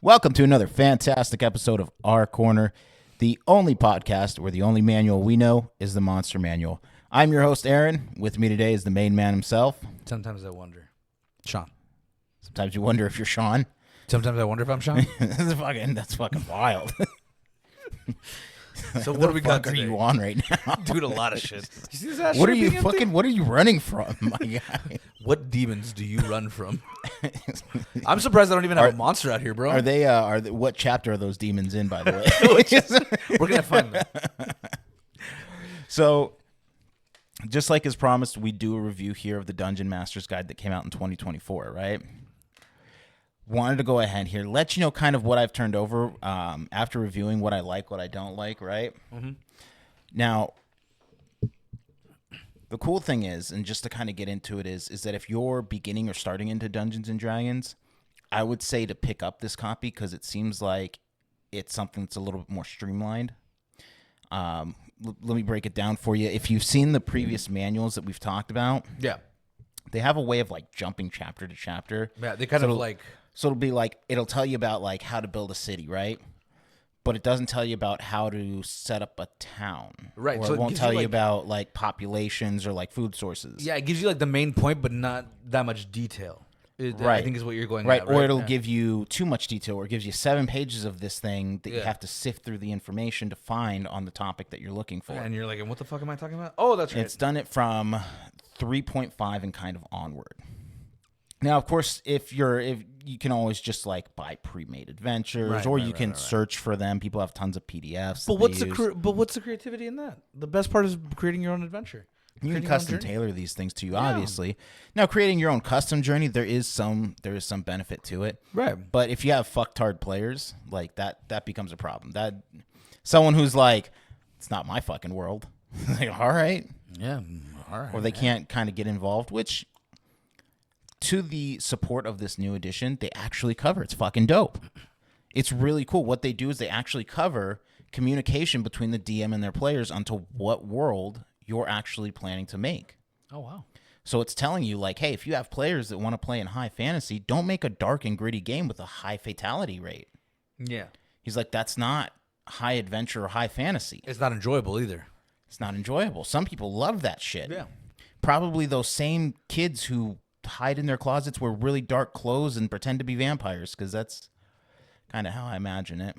Welcome to another fantastic episode of Our Corner, the only podcast where the only manual we know is the Monster Manual. I'm your host, Aaron. With me today is the main man himself. Sometimes I wonder. Sean. Sometimes you wonder if you're Sean. Sometimes I wonder if I'm Sean. That's fucking wild. So what do we got today? Are you on right now? Dude, a lot of shit. You see this ass What are shirt you being empty? fucking? What are you running from, my guy? What demons do you run from? I'm surprised I don't even have a monster out here, bro. Are they? What chapter are those demons in? By the way, We're gonna find them. So, just like as promised, we do a review here of the Dungeon Master's Guide that came out in 2024, right? Wanted to go ahead here, let you know kind of what I've turned over after reviewing what I like, what I don't like, right? Mm-hmm. Now, the cool thing is, and just to kind of get into it, is that if you're beginning or starting into Dungeons & Dragons, I would say to pick up this copy because it seems like it's something that's a little bit more streamlined. Let me break it down for you. If you've seen the previous manuals that we've talked about, Yeah. they have a way of like jumping chapter to chapter. Yeah, they kind of like... So it'll be like, it'll tell you about like how to build a city, right? But it doesn't tell you about how to set up a town. Right. Or So it it won't gives tell you, you like- about like populations or like food sources. Yeah, it gives you like the main point, but not that much detail. I Right. think is what you're going Right. at, Or it'll Yeah. give you too much detail, or it gives you 7 pages of this thing that you Yeah. have to sift through the information to find on the topic that you're looking for. And you're like, what the fuck am I talking about? Oh, that's right. It's done it from 3.5 and kind of onward. Now, of course, if you can always just like buy pre-made adventures, Right, or right, you right, can right. search for them. People have tons of PDFs. But that what's the creativity in that? The best part is creating your own adventure. you can Creating your own custom journey. tailor these things to you, Yeah. obviously. Now, creating your own custom journey, there is some benefit to it. Right. But if you have fucktard players, like that becomes a problem. That someone who's like, it's not my fucking world. Like, all right. Yeah. All right. Or they can't kind of get involved, which to the support of this new edition, they actually cover. It's fucking dope. It's really cool. What they do is they actually cover communication between the DM and their players onto what world you're actually planning to make. Oh, wow. So it's telling you, like, hey, if you have players that want to play in high fantasy, don't make a dark and gritty game with a high fatality rate. Yeah. He's like, that's not high adventure or high fantasy. It's not enjoyable either. It's not enjoyable. Some people love that shit. Yeah. Probably those same kids who hide in their closets, wear really dark clothes, and pretend to be vampires, because that's kind of how I imagine it.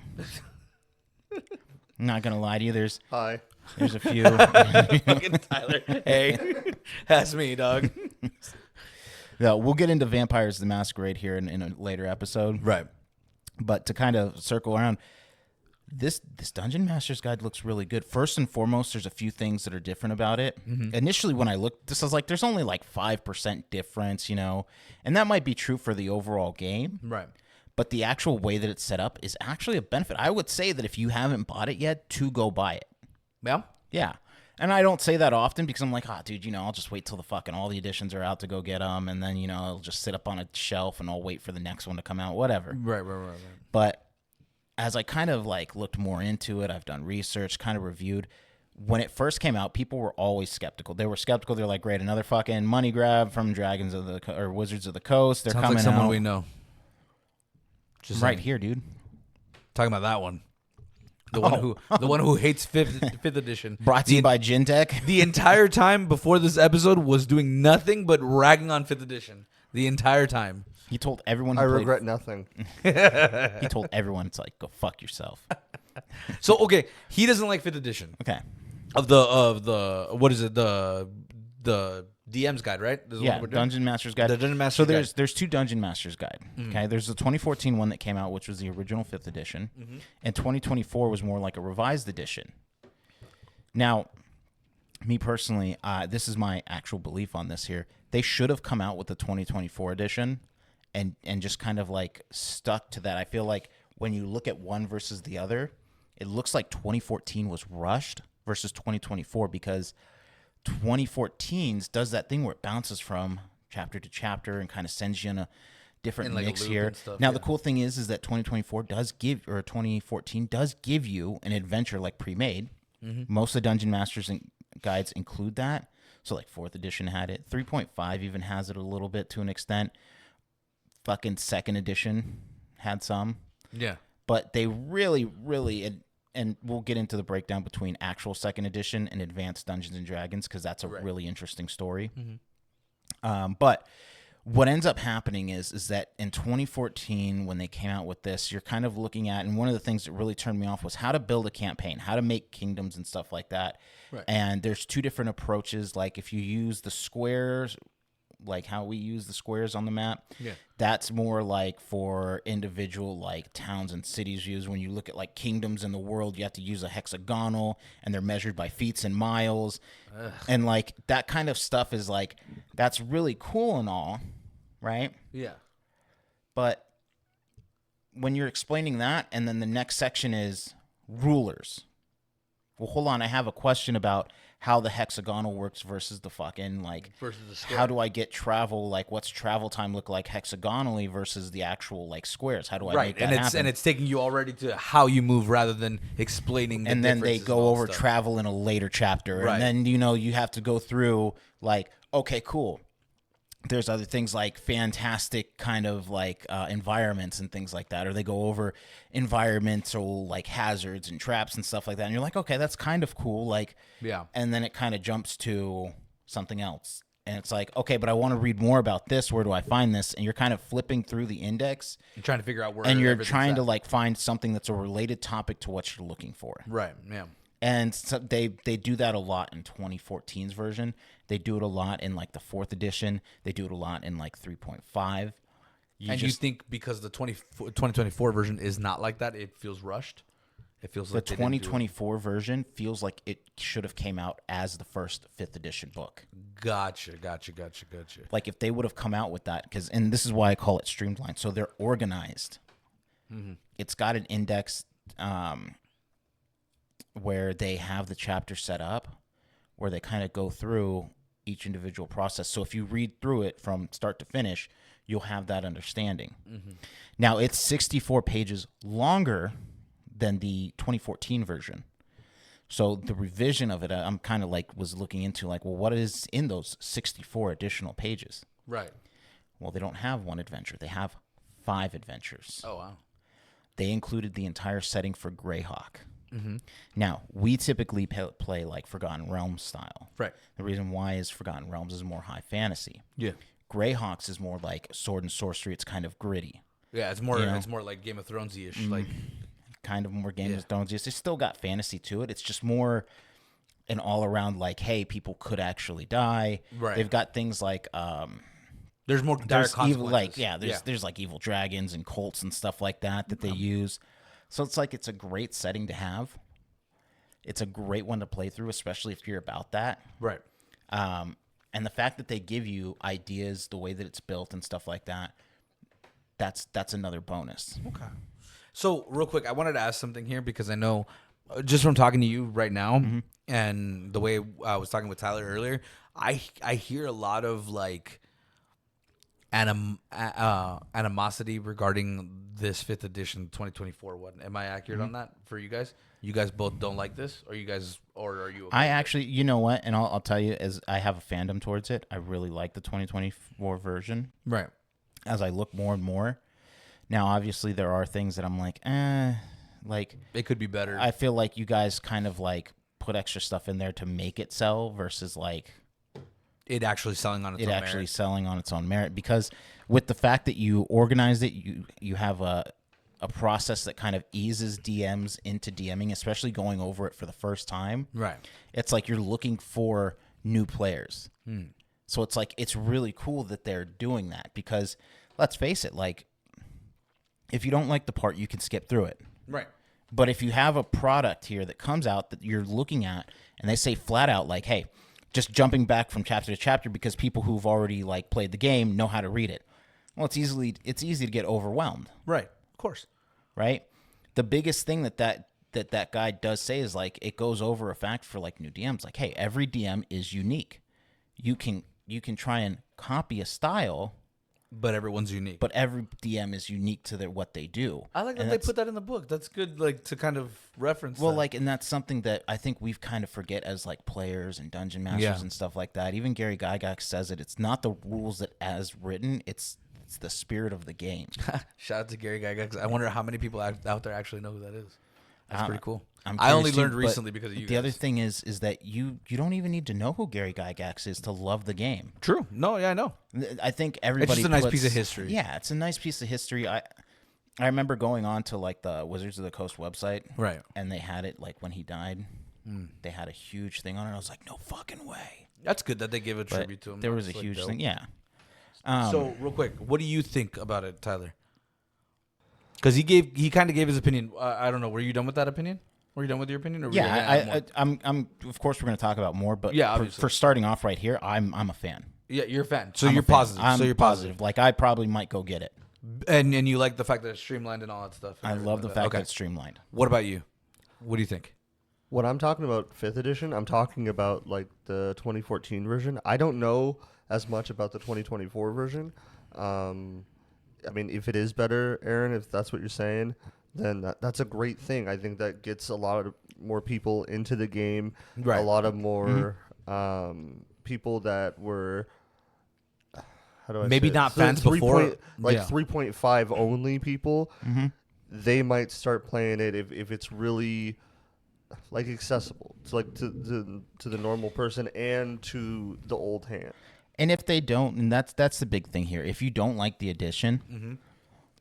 I'm not going to lie to you. There's Hi. a few. Fucking Tyler. Hey, that's me, dog. No, we'll get into Vampires the Masquerade here in a later episode. Right. But to kind of circle around, this Dungeon Master's Guide looks really good. First and foremost, there's a few things that are different about it. Mm-hmm. Initially, when I looked, this was like, there's only like 5% difference, and that might be true for the overall game. Right. But the actual way that it's set up is actually a benefit. I would say that if you haven't bought it yet, to go buy it. Yeah. Yeah. And I don't say that often because I'm like, dude, I'll just wait till all the editions are out to go get them. And then, it'll just sit up on a shelf and I'll wait for the next one to come out, whatever. Right. But as I kind of like looked more into it, I've done research, kind of reviewed. When it first came out, people were always skeptical. They were skeptical. They're like, great, another fucking money grab from Wizards of the Coast. They're Sounds coming like someone out. we know. Just Right saying. here, dude. Talking about that one. The one who hates fifth edition. Brought to you by Gintech. The entire time before this episode was doing nothing but ragging on 5th edition. The entire time. He told everyone. I Who played, regret nothing. He told everyone, it's like, go fuck yourself. So okay, he doesn't like 5th edition Okay. of the what is it, the DM's guide, right? This is Yeah, what we're doing? Dungeon Master's Guide. The Dungeon Master's So Guide. there's 2 Dungeon Master's Guide. Okay, there's the 2014 one that came out, which was the original 5th edition, and 2024 was more like a revised edition. Now, me personally, this is my actual belief on this here. They should have come out with the 2024 edition and just kind of like stuck to that. I feel like when you look at one versus the other, it looks like 2014 was rushed versus 2024 because 2014's does that thing where it bounces from chapter to chapter and kind of sends you in a different In like a mix loop here. and stuff, Now, yeah. the cool thing is that 2014 does give you an adventure like pre-made. Mm-hmm. Most of the Dungeon Masters guides include that. So like 4th edition had it. 3.5 even has it a little bit to an extent. Fucking 2nd edition had some. Yeah. But they really, really, and we'll get into the breakdown between actual second edition and advanced Dungeons and Dragons, because that's a really interesting story. But what ends up happening is that in 2014, when they came out with this, you're kind of looking at, and one of the things that really turned me off was how to build a campaign, how to make kingdoms and stuff like that. Right. And there's two different approaches. Like if you use the squares, like how we use the squares on the map, that's more like for individual like towns and cities use. When you look at like kingdoms in the world, you have to use a hexagonal, and they're measured by feet and miles. And like that kind of stuff is like, that's really cool and all, right? Yeah. But when you're explaining that, and then the next section is rulers. Well, hold on, I have a question about how the hexagonal works versus the fucking, like, Versus the square. how do I get travel, like, what's travel time look like hexagonally versus the actual, like, squares? How do I make that happen? And it's taking you already to how you move rather than explaining the and then they differences go and all over stuff. travel in a later chapter. Right. And then, you know, you have to go through, like, okay, cool. There's other things like fantastic kind of like environments and things like that, or they go over environmental like hazards and traps and stuff like that. And you're like, okay, that's kind of cool. Like, Yeah. And then it kind of jumps to something else. And it's like, okay, but I want to read more about this. Where do I find this? And you're kind of flipping through the index. You're trying to figure out where and you're everything's trying at. to like find something that's a related topic to what you're looking for. Right, yeah. And so they do that a lot in 2014's version. They do it a lot in like the 4th edition. They do it a lot in like 3.5. You think because the 2024 version is not like that, it feels rushed? It feels the like they didn't do it. 2024 version feels like it should have came out as the first 5th edition book. Gotcha. Like if they would have come out with that, and this is why I call it streamlined. So they're organized. It's got an index where they have the chapter set up, where they kind of go through each individual process. So if you read through it from start to finish, you'll have that understanding. Now, it's 64 pages longer than the 2014 version. So the revision of it, I'm kind of like was looking into like, well, what is in those 64 additional pages? Right. Well, they don't have one adventure. They have 5 adventures. Oh, wow. They included the entire setting for Greyhawk. Now, we typically play like Forgotten Realms style. Right. The reason why is Forgotten Realms is more high fantasy. Yeah. Greyhawks is more like sword and sorcery. It's kind of gritty. Yeah, it's more You know? it's more like Game of Thrones-ish. Like Kind of more Game of Thrones. It's still got fantasy to it. It's just more an all-around like, hey, people could actually die. Right. They've got things like there's more dire there's consequences. evil, like there's like evil dragons and cults and stuff like that they use. So it's like it's a great setting to have. It's a great one to play through, especially if you're about that. Right. And the fact that they give you ideas, the way that it's built and stuff like that, that's another bonus. Okay. So real quick, I wanted to ask something here because I know just from talking to you right now and the way I was talking with Tyler earlier, I hear a lot of like animosity regarding this 5th edition 2024 one. Am I accurate on that for you guys? You guys both don't like this, or are you okay I actually, you know what, and I'll tell you, as I have a fandom towards it, I really like the 2024 version. Right. As I look more and more. Now, obviously, there are things that I'm like, like It could be better. I feel like you guys kind of like put extra stuff in there to make it sell versus like it actually selling on its own merit. selling on its own merit, because with the fact that you organized it, you have a process that kind of eases DMs into DMing, especially going over it for the first time. Right. It's like you're looking for new players. So it's like it's really cool that they're doing that, because let's face it, like if you don't like the part, you can skip through it. Right. But if you have a product here that comes out that you're looking at and they say flat out like, hey, just jumping back from chapter to chapter because people who've already like played the game know how to read it. Well, it's easy to get overwhelmed. Right. Of course. Right? The biggest thing that guide does say is like it goes over a fact for like new DMs. Like, hey, every DM is unique. You can try and copy a style, But everyone's unique. but every DM is unique to what they do. I like that And they that's- put that in the book. That's good, like to kind of reference. Well, that. like, and that's something that I think we've kind of forget as like players and dungeon masters Yeah. and stuff like that. Even Gary Gygax says it. It's not the rules that as written. It's It's the spirit of the game. Shout out to Gary Gygax. I wonder how many people out there actually know who that is. That's pretty cool. I'm I only curious too, learned but recently because of you The guys. other thing is that you don't even need to know who Gary Gygax is to love the game. True. No, yeah, I know. I think everybody. It's just a nice puts- piece of history. Yeah, it's a nice piece of history. I remember going on to like the Wizards of the Coast website, Right. and they had it like when he died. They had a huge thing on it. I was like, no fucking way. That's good that they give a But tribute to him. there was a That's, like, huge dope. thing. Yeah. So real quick, what do you think about it, Tyler? Because he kind of gave his opinion. I don't know. Were you done with that opinion? Were you done with your opinion? Or were you gonna add more? I'm. Of course, we're going to talk about more, but Yeah, for obviously. starting off right here, I'm a fan. Yeah, you're a fan. So I'm you're a fan. positive. I'm So you're positive. Like I probably might go get it. And you like the fact that it's streamlined and all that stuff. and I everything love the like fact Okay. that it's streamlined. What about you? What do you think? When I'm talking about 5th edition, I'm talking about like the 2014 version. I don't know as much about the 2024 version. I mean, if it is better, Aaron, if that's what you're saying, then that's a great thing. I think that gets a lot of more people into the game. Right. A lot of more people that were, how do I Maybe say it? not So fans before. Yeah. 3.5 only people. They might start playing it if it's really like accessible to like to the normal person and to the old hand. And if they don't, and that's the big thing here. If you don't like the edition, Mm-hmm.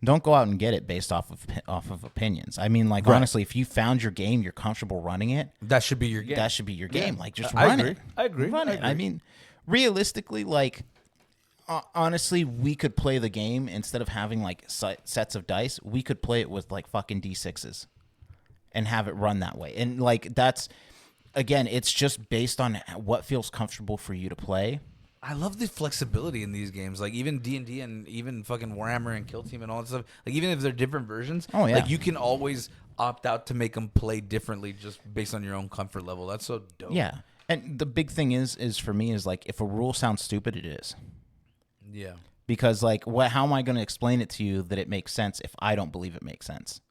don't go out and get it based off of opinions. I mean, like Right. honestly, if you found your game, you're comfortable running it. That should be your game. That should be your game. Like just I run agree. it. I agree. Run I it. agree. I mean, realistically, like honestly, we could play the game instead of having like sets of dice. We could play it with like fucking D6s and have it run that way. And like that's again, it's just based on what feels comfortable for you to play. I love the flexibility in these games. Like even D&D and even fucking Warhammer and Kill Team and all that stuff. Like even if they're different versions, Oh, yeah. like you can always opt out to make them play differently just based on your own comfort level. That's so dope. Yeah. And the big thing is for me is like if a rule sounds stupid, it is. Yeah. Because like how am I going to explain it to you that it makes sense if I don't believe it makes sense?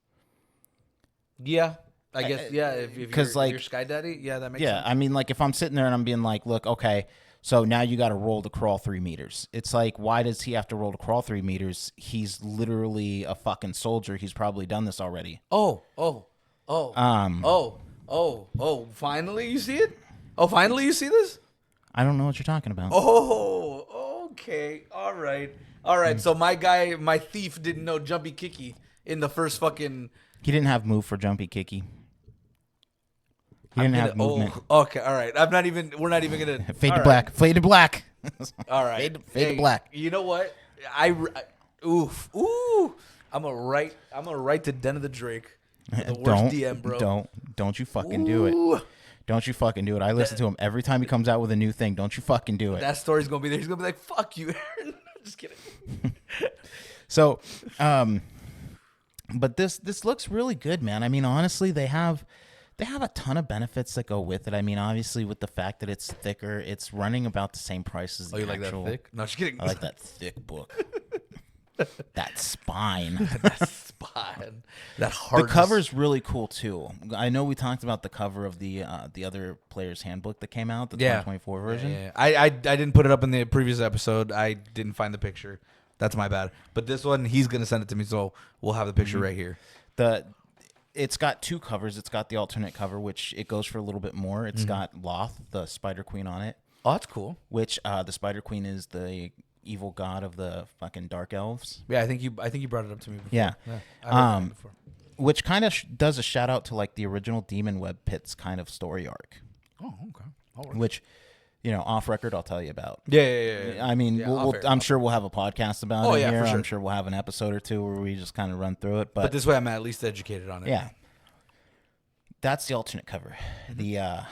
Yeah. I guess yeah. If 'cause, you're, like- you're Sky Daddy, yeah, that makes Yeah, sense. I mean, like if I'm sitting there and I'm being like, look, okay, so now you got to roll to crawl 3 meters. It's like, why does he have to roll to crawl 3 meters? He's literally a fucking soldier. He's probably done this already. Oh. Finally, you see it? Oh, finally, you see this? I don't know what you're talking about. Oh, okay. All right. So my thief didn't know Jumpy Kicky in the first fucking. He didn't have move for jumpy kicky. He didn't have movement. Okay, all right. We're not even gonna Fade all to right. black. Fade to black. All right, Fade to black. You know what? Ooh. I'm gonna write to Den of the Drake. The worst DM, bro. Don't you fucking do it. Ooh. Don't you fucking do it. I listen to him every time he comes out with a new thing. Don't you fucking do it. That story's gonna be there. He's gonna be like, "Fuck you, Aaron." Just kidding. So, but this looks really good, man. I mean, honestly, they have a ton of benefits that go with it. I mean, obviously, with the fact that it's thicker, it's running about the same price as the Oh, you like actual. that thick? No, just kidding. I like that thick book. That spine. that spine. That hard. The cover's really cool too. I know we talked about the cover of the other player's handbook that came out, the 2024 version. Yeah. I didn't put it up in the previous episode. I didn't find the picture. That's my bad. But this one, he's gonna send it to me, so we'll have the picture right here. It's got 2 covers. It's got the alternate cover, which it goes for a little bit more. It's got Loth, the Spider Queen, on it. Oh, that's cool. Which the Spider Queen is the evil god of the fucking dark elves. Yeah, I think you brought it up to me before. Yeah. I heard that before. Which kind of does a shout out to like the original Demon Web Pits kind of story arc. Oh, okay. All right. Which, off record, I'll tell you about. Yeah. I mean, Yeah, I'm sure we'll have a podcast about Oh, it yeah, here. for sure. I'm sure we'll have an episode or 2 where we just kind of run through it. But this way, I'm at least educated on it. Yeah. That's the alternate cover. The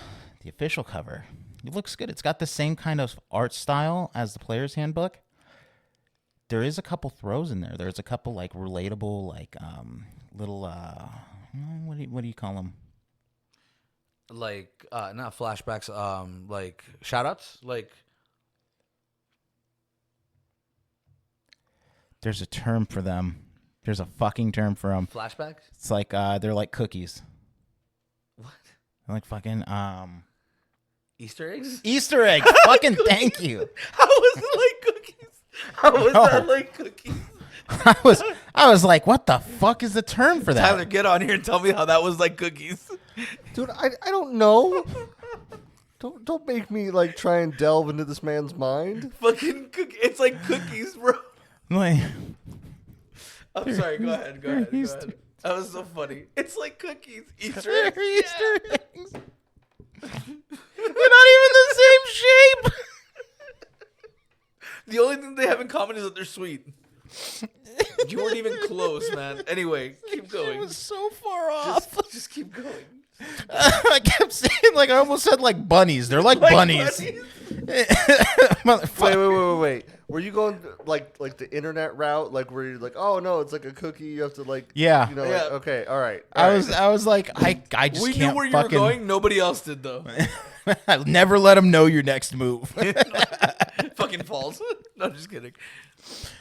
official cover, it looks good. It's got the same kind of art style as the player's handbook. There is a couple throws in there. There's a couple like relatable, like little what do you call them? Like not flashbacks. Like shoutouts. Like There's a term for them. There's a fucking term for them. flashbacks. It's like they're like cookies. What? They're like fucking Easter eggs? Easter eggs. Fucking thank you. How was it like cookies? How was No. that like cookies? I was like, what the fuck is the term for that? Tyler, get on here and tell me how that was like cookies. Dude, I don't know. Don't make me like try and delve into this man's mind. Fucking cookie. It's like cookies, bro. Like, I'm sorry. Go ahead. Go ahead. Go Easter- ahead. That was so funny. It's like cookies. Easter they're eggs. Easter eggs. They're not even the same shape. The only thing they have in common is that they're sweet. You weren't even close, man. Anyway, keep It going. was so far off. Just keep going. I kept saying, like, I almost said, like, bunnies. They're like bunnies. Motherfucker. Wait. Were you going like the internet route, like where you're like, oh no, it's like a cookie, you have to like, Yeah. you know, Yeah. like, okay, all right. I was like, I just We can't knew where you fucking. were going. Nobody else did, though. I'll never let them know your next move. Fucking false. No, I'm just kidding.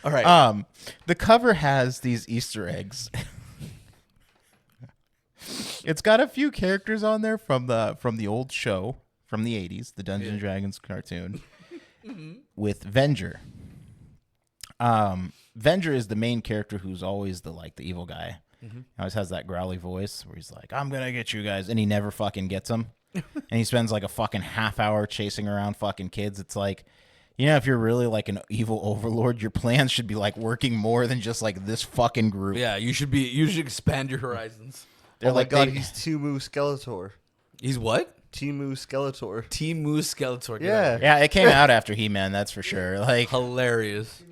All right. The cover has these Easter eggs. It's got a few characters on there from the old show from the 80s, the Dungeons and Dragons cartoon, with Venger. Venger is the main character who's always the evil guy. He always has that growly voice where he's like, I'm gonna get you guys, and he never fucking gets them. And he spends like a fucking half hour chasing around fucking kids. It's like, you know, if you're really like an evil overlord, your plans should be like working more than just like this fucking group. Yeah, you should expand your horizons. They're Oh my like, god, they- he's Timu Skeletor. He's what? Timu Skeletor. Team Moose Skeletor. Yeah. yeah, it came out after He-Man, that's for sure. Like, Hilarious.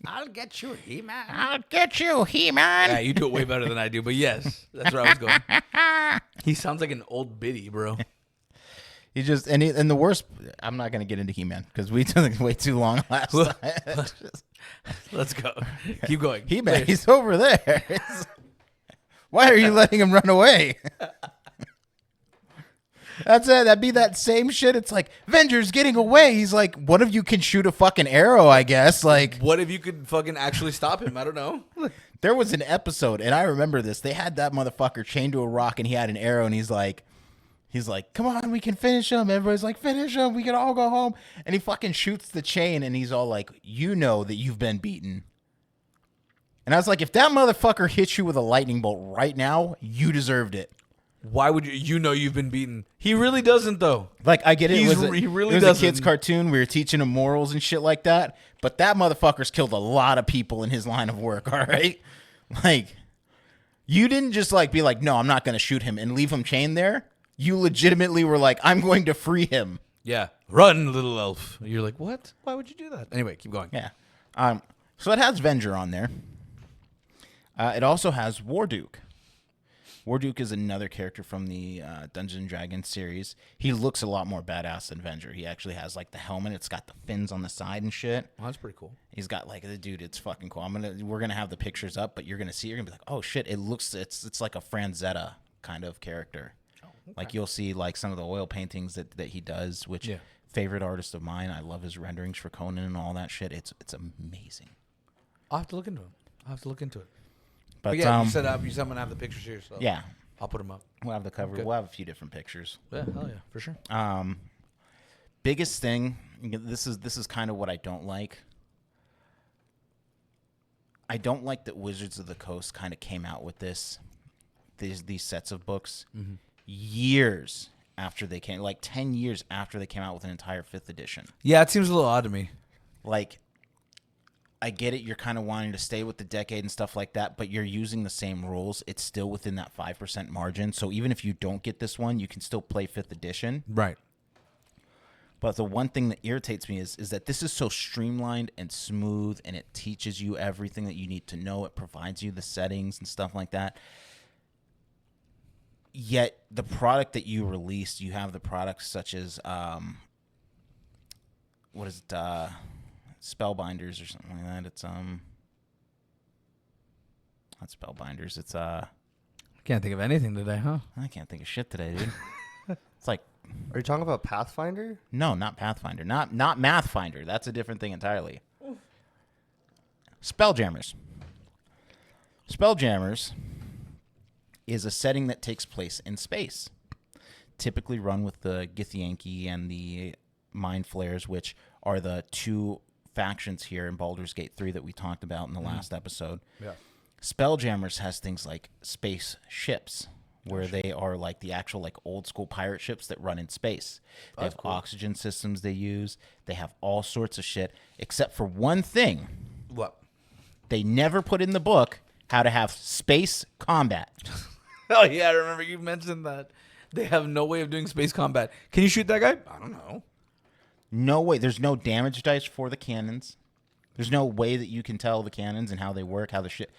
I'll get you, He-Man. I'll get you, He-Man. Yeah, you do it way better than I do, but yes, that's where I was going. He sounds like an old biddy, bro. He just and the worst. I'm not gonna get into He-Man because we took it way too long last time. Let's go. Keep going. He-Man, he's over there. Why are you letting him run away? That's it. That'd be that same shit. It's like Venger's getting away. He's like, one of you can shoot a fucking arrow, I guess. Like, What if you could fucking actually stop him? I don't know. there was an episode, and I remember this. They had that motherfucker chained to a rock, and he had an arrow, and he's like, come on, we can finish him. Everybody's like, finish him. We can all go home. And he fucking shoots the chain, and he's all like, you know that you've been beaten. And I was like, if that motherfucker hits you with a lightning bolt right now, you deserved it. Why would you? You know you've been beaten. He really doesn't, though. Like, I get it. He It really was a doesn't. kid's cartoon. We were teaching him morals and shit like that. But that motherfucker's killed a lot of people in his line of work, all right? Like, you didn't just, like, be like, no, I'm not going to shoot him and leave him chained there. You legitimately were like, I'm going to free him. Yeah. Run, little elf. You're like, what? Why would you do that? Anyway, keep going. Yeah. So it has Venger on there. It also has Warduke. Warduke is another character from the Dungeons and Dragons series. He looks a lot more badass than Venger. He actually has like the helmet. It's got the fins on the side and shit. Well, that's pretty cool. He's got like the dude. It's fucking cool. We're gonna have the pictures up, but you're gonna see. You're gonna be like, oh shit! It's like a Franzetta kind of character. Like you'll see like some of the oil paintings that he does. Which favorite artist of mine. I love his renderings for Conan and all that shit. It's amazing. I'll have to look into it. But yeah, you said I'm gonna have the pictures here, so yeah, I'll put them up. we'll have the cover. Okay. We'll have a few different pictures. Yeah, hell yeah, for sure. Biggest thing. This is kind of what I don't like. I don't like that Wizards of the Coast kind of came out with these sets of books years after they came, like 10 years after they came out with an entire 5th edition. Yeah, it seems a little odd to me. Like, I get it. You're kind of wanting to stay with the decade and stuff like that, but you're using the same rules. It's still within that 5% margin. So even if you don't get this one, you can still play 5th edition. Right. But the one thing that irritates me is that this is so streamlined and smooth, and it teaches you everything that you need to know. It provides you the settings and stuff like that. Yet the product that you released, you have the products such as what is it? Spellbinders or something like that. It's not Spellbinders. It's Can't think of anything today, huh? I can't think of shit today, dude. It's like, Are you talking about Pathfinder? no, not Pathfinder, not Mathfinder. That's a different thing entirely. Spelljammers. Spelljammers is a setting that takes place in space, typically run with the Githyanki and the Mind Flayers, which are the two factions here in Baldur's Gate 3 that we talked about in the last episode. Yeah. Spelljammers has things like space ships, where they are like the actual like old school pirate ships that run in space. They have oxygen systems they use. They have all sorts of shit, except for one thing. What? They never put in the book how to have space combat. Oh, yeah, I remember you mentioned that. They have no way of doing space combat. Can you shoot that guy? I don't know. No way. There's no damage dice for the cannons. There's no way that you can tell the cannons and how they work, how the shit.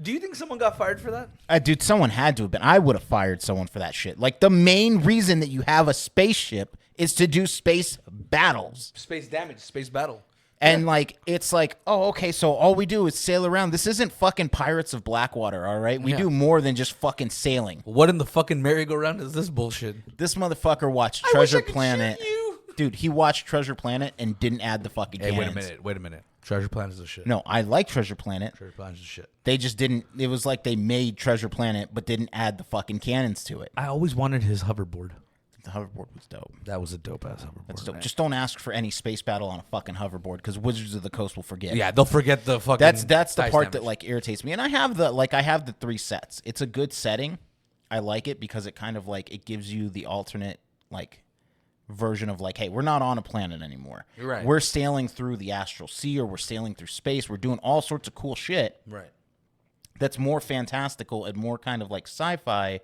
Do you think someone got fired for that? Dude, someone had to have been. I would have fired someone for that shit. Like, the main reason that you have a spaceship is to do space battles. Space damage, space battle. And, like, it's like, oh, okay, so all we do is sail around. This isn't fucking Pirates of Blackwater, all right? We do more than just fucking sailing. What in the fucking merry-go-round is this bullshit? This motherfucker watched Treasure Planet. Dude, he watched Treasure Planet and didn't add the fucking cannons. Wait a minute. Treasure Planet is a shit. No, I like Treasure Planet. Treasure Planet is a shit. They just didn't. It was like they made Treasure Planet but didn't add the fucking cannons to it. I always wanted his hoverboard. The hoverboard was dope. That was a dope-ass hoverboard. That's dope. Man. Just don't ask for any space battle on a fucking hoverboard because Wizards of the Coast will forget. Yeah, they'll forget the fucking. That's the dice part damage. that like irritates me. And I have the 3 sets. It's a good setting. I like it because it kind of like it gives you the alternate like version of like, hey, we're not on a planet anymore. Right. We're sailing through the astral sea or we're sailing through space. We're doing all sorts of cool shit. Right. That's more fantastical and more kind of like sci-fi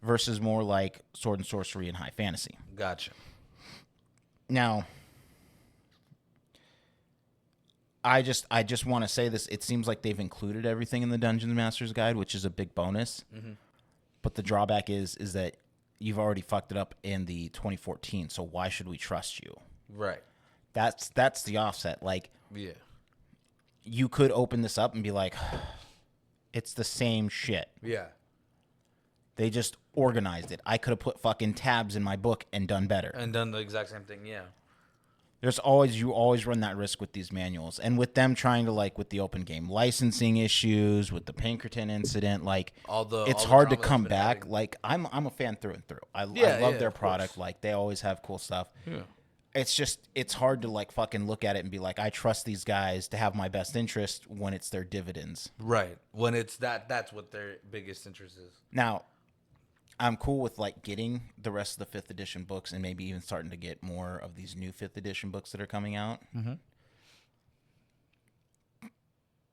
versus more like sword and sorcery and high fantasy. Gotcha. Now, I just want to say this. It seems like they've included everything in the Dungeon Master's Guide, which is a big bonus. Mm-hmm. But the drawback is that you've already fucked it up in the 2014. So why should we trust you? Right. That's the offset. Like, Yeah. you could open this up and be like, it's the same shit. Yeah. They just organized it. I could have put fucking tabs in my book and done better. And done the exact same thing, yeah. You always run that risk with these manuals. And with them trying to, like, with the open game licensing issues, with the Pinkerton incident, like, it's hard to come back. Adding. Like, I'm a fan through and through. I love their product. Like, they always have cool stuff. Yeah. It's hard to, like, fucking look at it and be like, I trust these guys to have my best interest when it's their dividends. Right. When it's that's what their biggest interest is. Now, I'm cool with like getting the rest of the 5th edition books and maybe even starting to get more of these new 5th edition books that are coming out. Mm-hmm.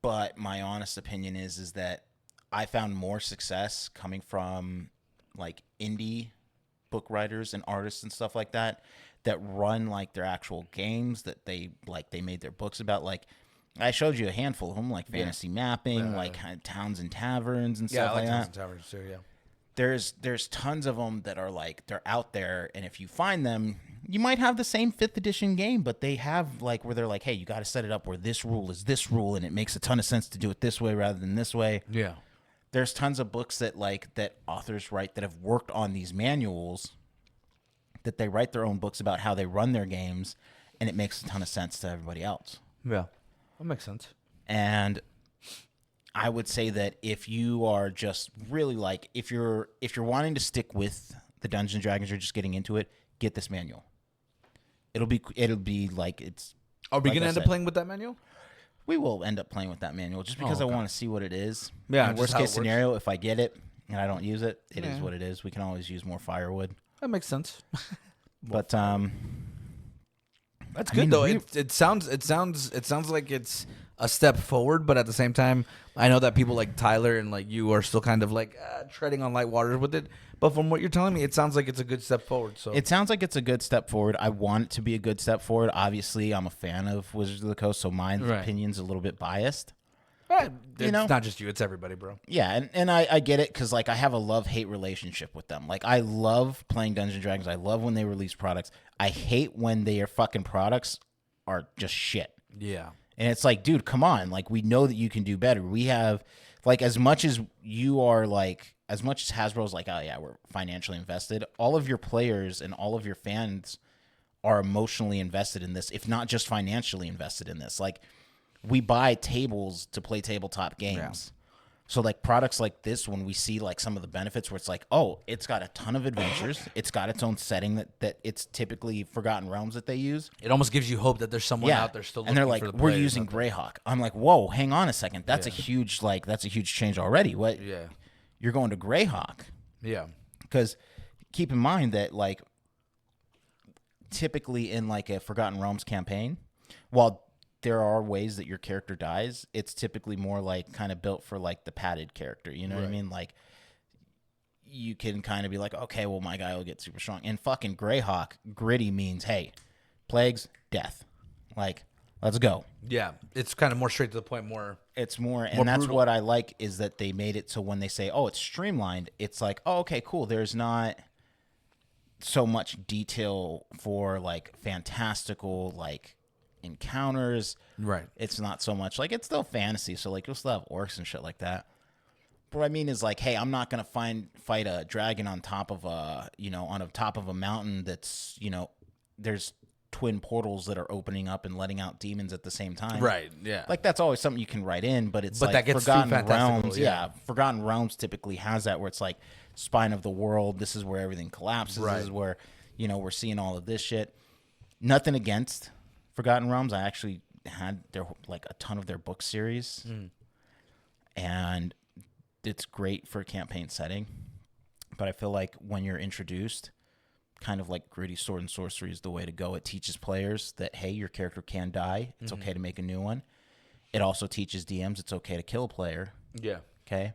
But my honest opinion is that I found more success coming from like indie book writers and artists and stuff like that run like their actual games that they made their books about. Like, I showed you a handful of them, like Fantasy Mapping, like Towns and Taverns and stuff like that. Towns and Taverns too, yeah. There's tons of them that are like, they're out there, and if you find them, you might have the same 5th edition game, but they have like where they're like, hey, you got to set it up where this rule is this rule, and it makes a ton of sense to do it this way rather than this way. Yeah. There's tons of books that authors write that have worked on these manuals, that they write their own books about how they run their games, and it makes a ton of sense to everybody else. Yeah. That makes sense. And I would say that if you are just really like, if you're wanting to stick with the Dungeons and Dragons, you're just getting into it, get this manual. It'll be like it's. Are we gonna end up playing with that manual? We will end up playing with that manual just because I want to see what it is. Yeah. Worst case scenario, if I get it and I don't use it, it is what it is. We can always use more firewood. That makes sense. But that's good though. It sounds like it's a step forward, but at the same time, I know that people like Tyler and like you are still kind of like treading on light waters with it. But from what you're telling me, it sounds like it's a good step forward. So it sounds like it's a good step forward. I want it to be a good step forward. Obviously, I'm a fan of Wizards of the Coast, so my opinion's a little bit biased. It's not just you; it's everybody, bro. Yeah, and I get it because like I have a love-hate relationship with them. Like, I love playing Dungeons and Dragons. I love when they release products. I hate when their fucking products are just shit. Yeah. And it's like, dude, come on. Like, we know that you can do better. We have, like, as much as you are, like, as much as Hasbro's like, oh, yeah, we're financially invested, all of your players and all of your fans are emotionally invested in this, if not just financially invested in this. Like, we buy tables to play tabletop games. So like products like this, when we see like some of the benefits where it's like, oh, it's got a ton of adventures. It's got its own setting that it's typically Forgotten Realms that they use. It almost gives you hope that there's someone out there still looking and they're like, for the we're play or using something. Greyhawk. I'm like, whoa, hang on a second. That's a huge change already. What? Yeah. You're going to Greyhawk. Yeah. Because keep in mind that like typically in like a Forgotten Realms campaign, while there are ways that your character dies, it's typically more like kind of built for like the padded character. You know what I mean? Like you can kind of be like, okay, well, my guy will get super strong. And fucking Greyhawk, gritty means, hey, plagues, death. Like, let's go. Yeah. It's kind of more straight to the point, more. It's more, and that's brutal. what I like is that they made it so when they say, oh, it's streamlined, it's like, oh, okay, cool. There's not so much detail for like fantastical, like, encounters. Right. It's not so much like, it's still fantasy, so like you'll still have orcs and shit like that. But what I mean is like, hey, I'm not gonna fight a dragon on top of a mountain that's, there's twin portals that are opening up and letting out demons at the same time. Right. Yeah. Like that's always something you can write in, but it's But like that gets too Forgotten fantastical, Realms. yeah. Forgotten Realms typically has that where it's like spine of the world. This is where everything collapses. Right. This is where we're seeing all of this shit. Nothing against Forgotten Realms. I actually had like a ton of their book series, and it's great for a campaign setting. But I feel like when you're introduced, kind of like gritty sword and sorcery is the way to go. It teaches players that, hey, your character can die. It's okay to make a new one. It also teaches DMs it's okay to kill a player. Yeah. Okay.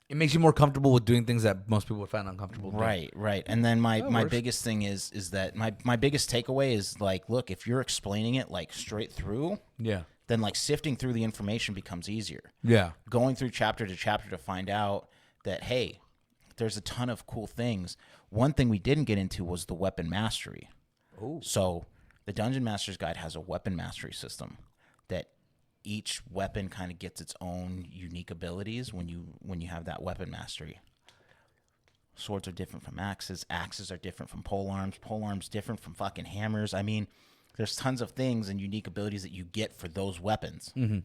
It makes you more comfortable with doing things that most people would find uncomfortable doing. Right. And then my works. biggest thing is that my biggest takeaway is like, look, if you're explaining it like straight through, Yeah. then like sifting through the information becomes easier. Yeah. Going through chapter to chapter to find out that, hey, there's a ton of cool things. One thing we didn't get into was the weapon mastery. Oh. So the Dungeon Master's Guide has a weapon mastery system that each weapon kind of gets its own unique abilities when you have that weapon mastery. Swords are different from axes. Axes are different from polearms. Polearms different from fucking hammers. I mean, there's tons of things and unique abilities that you get for those weapons. Mm-hmm.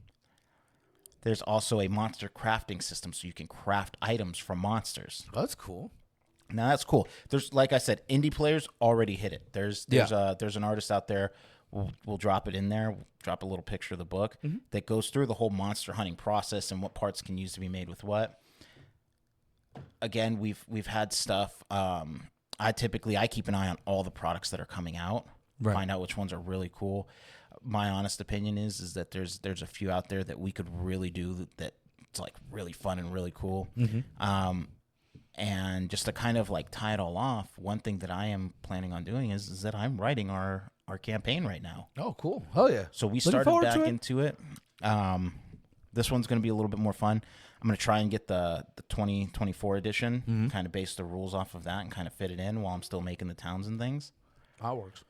There's also a monster crafting system, so you can craft items from monsters. Oh, that's cool. Now that's cool. There's, like I said, indie players already hit it. There's an artist out there. We'll drop it in there. We'll drop a little picture of the book that goes through the whole monster hunting process and what parts can use to be made with what. Again, we've had stuff. I keep an eye on all the products that are coming out. Right. Find out which ones are really cool. My honest opinion is that there's a few out there that we could really do that it's like really fun and really cool. And just to kind of like tie it all off, one thing that I am planning on doing is that I'm writing our campaign right now. Oh, cool. Oh, yeah. So we Looking started forward back to it. into it. This one's going to be a little bit more fun. I'm going to try and get the 2024 edition, kind of base the rules off of that and kind of fit it in while I'm still making the towns and things. That works.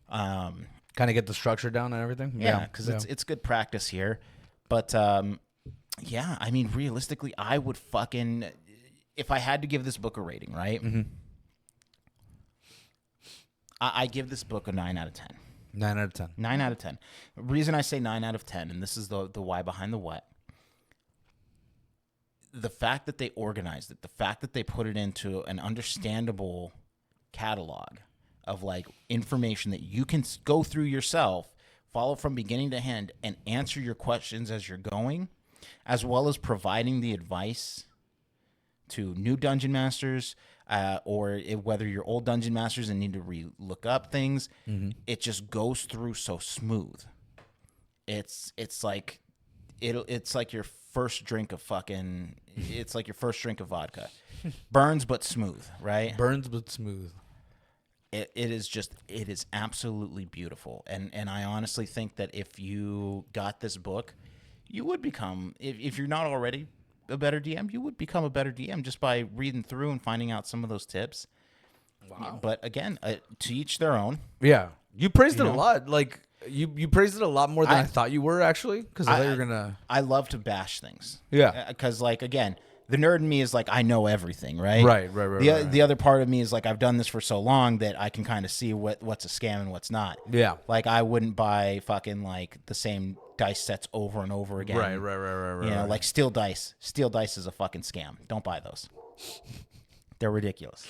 Kind of get the structure down and everything. Yeah, because it's good practice here. But, yeah, I mean, realistically, I would fucking... If I had to give this book a rating, right? I give this book a 9 out of 10. 9 out of 10. 9 out of 10. The reason I say 9 out of 10, and this is the why behind the what, the fact that they organized it, the fact that they put it into an understandable catalog of like information that you can go through yourself, follow from beginning to end, and answer your questions as you're going, as well as providing the advice to new dungeon masters, or whether you're old dungeon masters and need to look up things. It just goes through so smooth. It's like your first drink of fucking. It's like your first drink of vodka, burns but smooth, right? Burns but smooth. It is absolutely beautiful, and I honestly think that if you got this book, you would become, if you're not already a better DM, you would become a better DM just by reading through and finding out some of those tips. Wow. But again, to each their own. Yeah. You praised it a lot. Like, you praised it a lot more than I thought you were, actually. Because I thought you were going to... I love to bash things. Yeah. Because, like, again, the nerd in me is like, I know everything, right? Right. The other part of me is like, I've done this for so long that I can kind of see what's a scam and what's not. Yeah. Like, I wouldn't buy fucking, like, the same dice sets over and over again. Right. You know, like steel dice. Steel dice is a fucking scam. Don't buy those. They're ridiculous.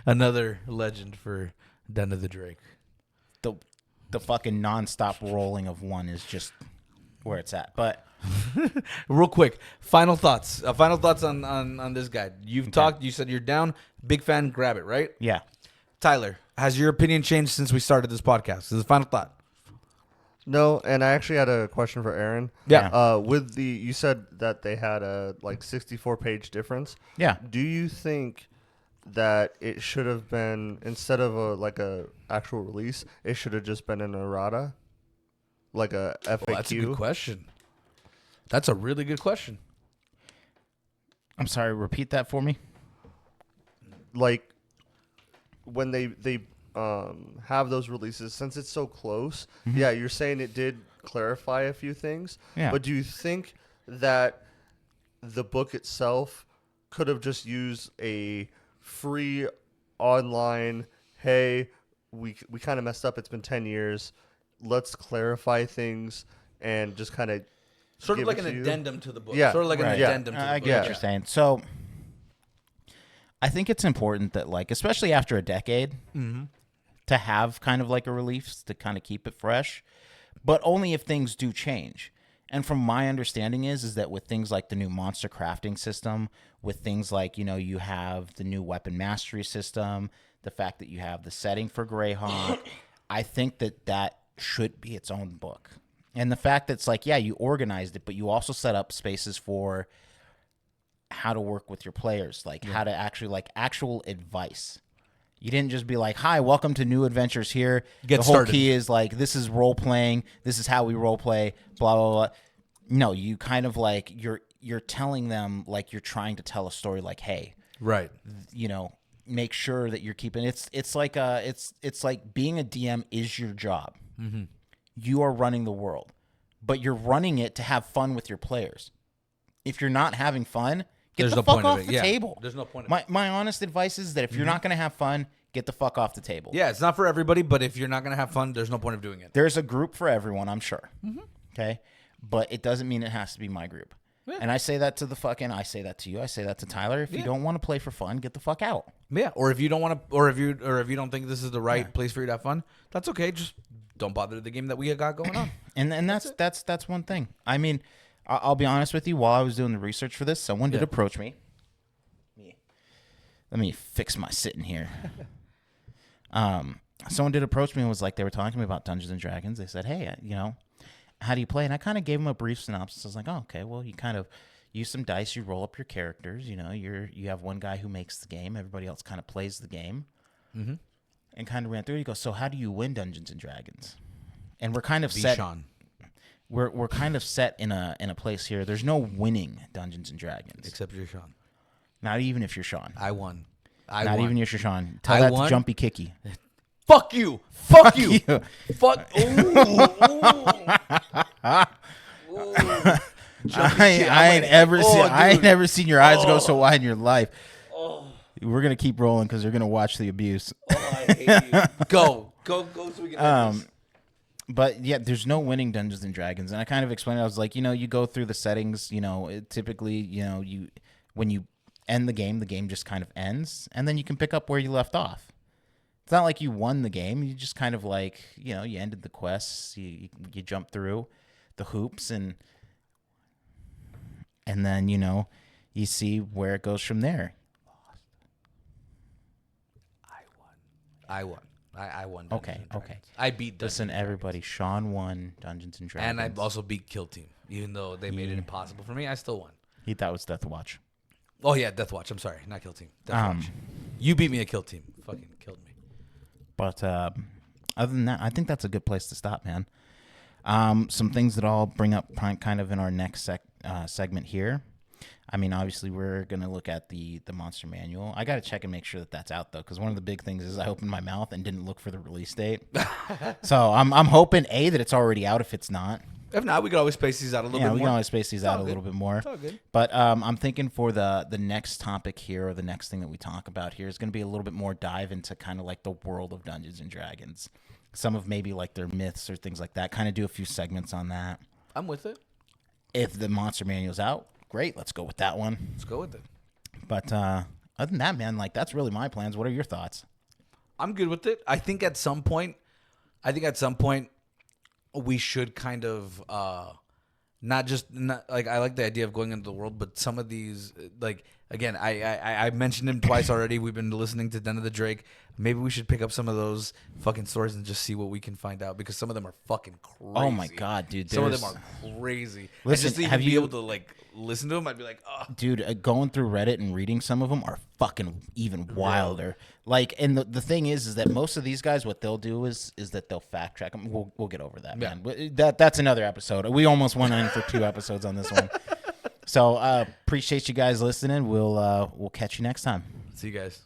Another legend for Den of the Drake. The fucking nonstop rolling of one is just where it's at. But real quick, final thoughts. Final thoughts on this guide. You've talked. You said you're down. Big fan. Grab it. Right. yeah. Tyler, has your opinion changed since we started this podcast? This is the final thought. No, and I actually had a question for Aaron. Yeah. With you said that they had a 64-page difference. Yeah. Do you think that it should have been, instead of a actual release, it should have just been an errata, like a FAQ? Well, that's a good question. That's a really good question. I'm sorry. Repeat that for me. Like when they have those releases, since it's so close. Yeah, you're saying it did clarify a few things. Yeah. But do you think that the book itself could have just used a free online, hey, we kind of messed up, it's been 10 years, let's clarify things, and just kind of Sort of like an addendum to the book. Yeah, Sort of like right. an addendum to the I book. get what you're saying. So I think it's important that, like, especially after a decade, to have kind of like a release to kind of keep it fresh, but only if things do change. And from my understanding is that with things like the new monster crafting system, with things like, you know, you have the new weapon mastery system, the fact that you have the setting for Greyhawk, I think that should be its own book. And the fact that it's like, yeah, you organized it, but you also set up spaces for how to work with your players, like how to actually, like, actual advice. You didn't just be like, hi, welcome to New Adventures here. Get the whole started. key is like, this is role playing. This is how we role play, blah, blah, blah. No, you kind of like, you're telling them like you're trying to tell a story like, hey, Right. you know, make sure that you're keeping it's like being a DM is your job. Mm-hmm. You are running the world, but you're running it to have fun with your players. If you're not having fun, get the fuck off the table. There's no point of it. My honest advice is that if you're not going to have fun, get the fuck off the table. Yeah, it's not for everybody, but if you're not going to have fun, there's no point of doing it. There's a group for everyone, I'm sure. Okay? But it doesn't mean it has to be my group. Yeah. And I say that to I say that to you, I say that to Tyler. If you don't want to play for fun, get the fuck out. Yeah, or if you don't want to, or if you don't think this is the right place for you to have fun, that's okay. Just don't bother the game that we got going on. And that's one thing. I mean, I'll be honest with you. While I was doing the research for this, someone did approach me. Let me fix my sitting here. Someone did approach me and was like, they were talking to me about Dungeons and Dragons. They said, hey, you know, how do you play? And I kind of gave them a brief synopsis. I was like, oh, okay, well, you kind of use some dice, you roll up your characters. You know, you have one guy who makes the game, everybody else kind of plays the game, and kind of ran through. You go, so how do you win Dungeons and Dragons? And we're kind of set. Sean. We're kind of set in a place here. There's no winning Dungeons and Dragons, Except you're Sean. not even if you're Sean. I won. Not even if you're Sean. Tell I that won. to Jumpy Kicky. Fuck you. Fuck you. Fuck. I ain't never seen your eyes go so wide in your life. We're gonna keep rolling because they're gonna watch the abuse. I hate you. Go so we can end this. But yeah, there's no winning Dungeons and Dragons, and I kind of explained it. I was like, you know, you go through the settings. You know, typically, you know, when you end the game just kind of ends, and then you can pick up where you left off. It's not like you won the game. You just kind of like, you know, you ended the quests. You jump through the hoops, and then, you know, you see where it goes from there. I won. I won. Okay. I beat Dungeons Listen, and Dragons. everybody. Sean won Dungeons and Dragons. And I also beat Kill Team. Even though they made it impossible for me, I still won. He thought it was Death Watch. Oh, yeah, Death Watch. I'm sorry. Not Kill Team. Death Watch. You beat me at Kill Team. Fucking killed me. But other than that, I think that's a good place to stop, man. Some things that I'll bring up kind of in our next segment here. I mean, obviously, we're going to look at the Monster Manual. I got to check and make sure that that's out, though, because one of the big things is I opened my mouth and didn't look for the release date. So I'm hoping, A, that it's already out if it's not. If not, we could always space these out a little Yeah, bit we more. can always space these out a good. little bit more. It's all good. But I'm thinking for the next topic here, or the next thing that we talk about here, is going to be a little bit more dive into kind of like the world of Dungeons and Dragons. Some of maybe like their myths or things like that. Kind of do a few segments on that. I'm with it. If the monster manual's out, great. Let's go with that one. Let's go with it. But other than that, man, like that's really my plans. What are your thoughts? I'm good with it. I think at some point we should kind of not like I like the idea of going into the world, but some of these like again, I mentioned him twice already. We've been listening to Den of the Drake. Maybe we should pick up some of those fucking stories and just see what we can find out because some of them are fucking crazy. Oh my god, dude! Some of them are crazy. Listen, and just to have even be you- able to like listen to them, I'd be like, oh. Dude, going through Reddit and reading some of them are fucking even wilder. Like, and the thing is that most of these guys, what they'll do is that they'll fact check them. We'll get over that, Yeah. man. That's another episode. We almost went in for 2 episodes on this one. So appreciate you guys listening. We'll catch you next time. See you guys.